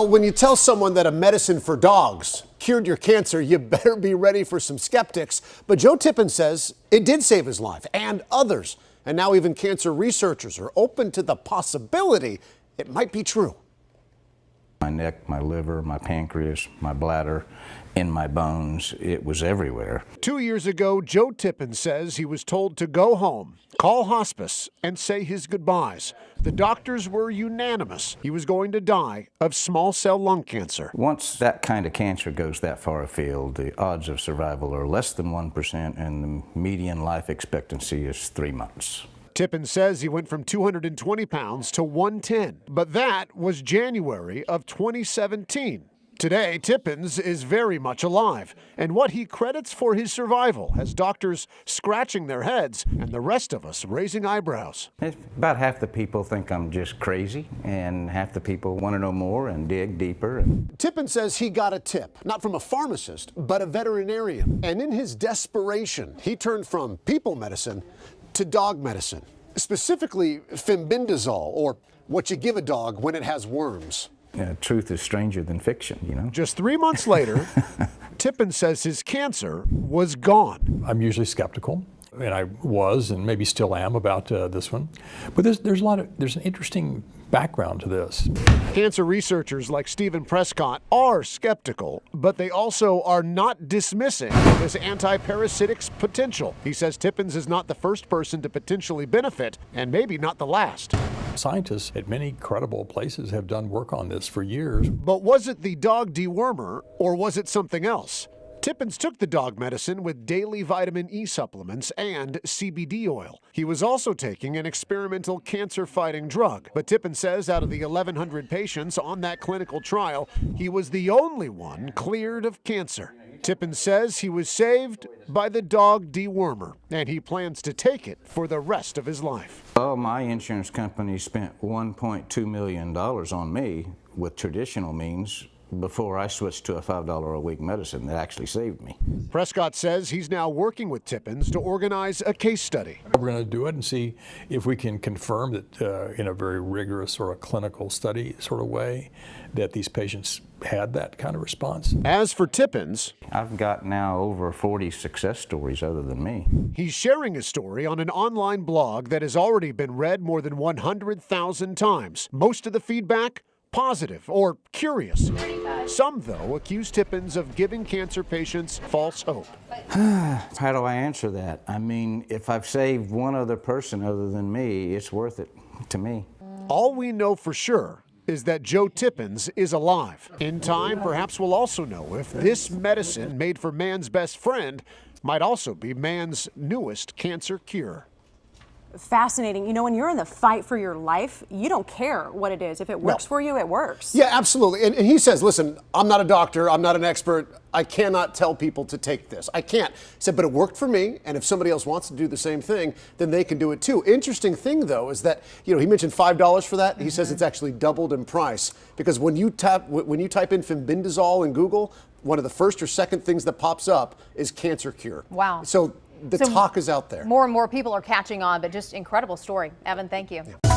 When you tell someone that a medicine for dogs cured your cancer, you better be ready for some skeptics. But Joe Tippin says it did save his life and others. And now even cancer researchers are open to the possibility it might be true. My neck, my liver, my pancreas, my bladder, in my bones, it was everywhere. 2 years ago, Joe Tippin says he was told to go home, call hospice, and say his goodbyes. The doctors were unanimous. He was going to die of small cell lung cancer. Once that kind of cancer goes that far afield, the odds of survival are less than 1%, and the median life expectancy is 3 months. Tippin says he went from 220 pounds to 110, but that was January of 2017. Today, Tippins is very much alive, and what he credits for his survival has doctors scratching their heads and the rest of us raising eyebrows. About half the people think I'm just crazy, and half the people want to know more and dig deeper. Tippin says he got a tip, not from a pharmacist, but a veterinarian. And in his desperation, he turned from people medicine to dog medicine, specifically fembendazole, or what you give a dog when it has worms. Truth is stranger than fiction, you know. Just 3 months later, Tippin says his cancer was gone. I'm usually skeptical, and I was, and maybe still am, about this one. But there's an interesting background to this. Cancer researchers like Stephen Prescott are skeptical, but they also are not dismissing this anti-parasitic's potential. He says Tippins is not the first person to potentially benefit, and maybe not the last. Scientists at many credible places have done work on this for years. But was it the dog dewormer, or was it something else? Tippins took the dog medicine with daily vitamin E supplements and CBD oil. He was also taking an experimental cancer-fighting drug. But Tippin says out of the 1,100 patients on that clinical trial, he was the only one cleared of cancer. Tippin says he was saved by the dog dewormer, and he plans to take it for the rest of his life. Well, my insurance company spent $1.2 million on me with traditional means before I switched to a $5 a week medicine that actually saved me. Prescott says he's now working with Tippins to organize a case study. We're going to do it and see if we can confirm that in a very rigorous sort of clinical study sort of way that these patients had that kind of response. As for Tippins, I've got now over 40 success stories other than me. He's sharing his story on an online blog that has already been read more than 100,000 times. Most of the feedback positive or curious. Some, though, accuse Tippins of giving cancer patients false hope. How do I answer that? I mean, if I've saved one other person other than me, it's worth it to me. All we know for sure is that Joe Tippins is alive. In time, perhaps we'll also know if this medicine made for man's best friend might also be man's newest cancer cure. Fascinating. You know, when you're in the fight for your life, you don't care what it is. If it works for you, it works. Yeah, absolutely. And he says, listen, I'm not a doctor, I'm not an expert, I cannot tell people to take this. I can't. He said, but it worked for me, and if somebody else wants to do the same thing, then they can do it too. Interesting thing, though, is that, you know, he mentioned $5 for that. He says it's actually doubled in price, because when you type in fembendazole in Google, one of the first or second things that pops up is cancer cure. Wow. So the talk is out there. More and more people are catching on, but just incredible story. Evan, thank you. Yeah.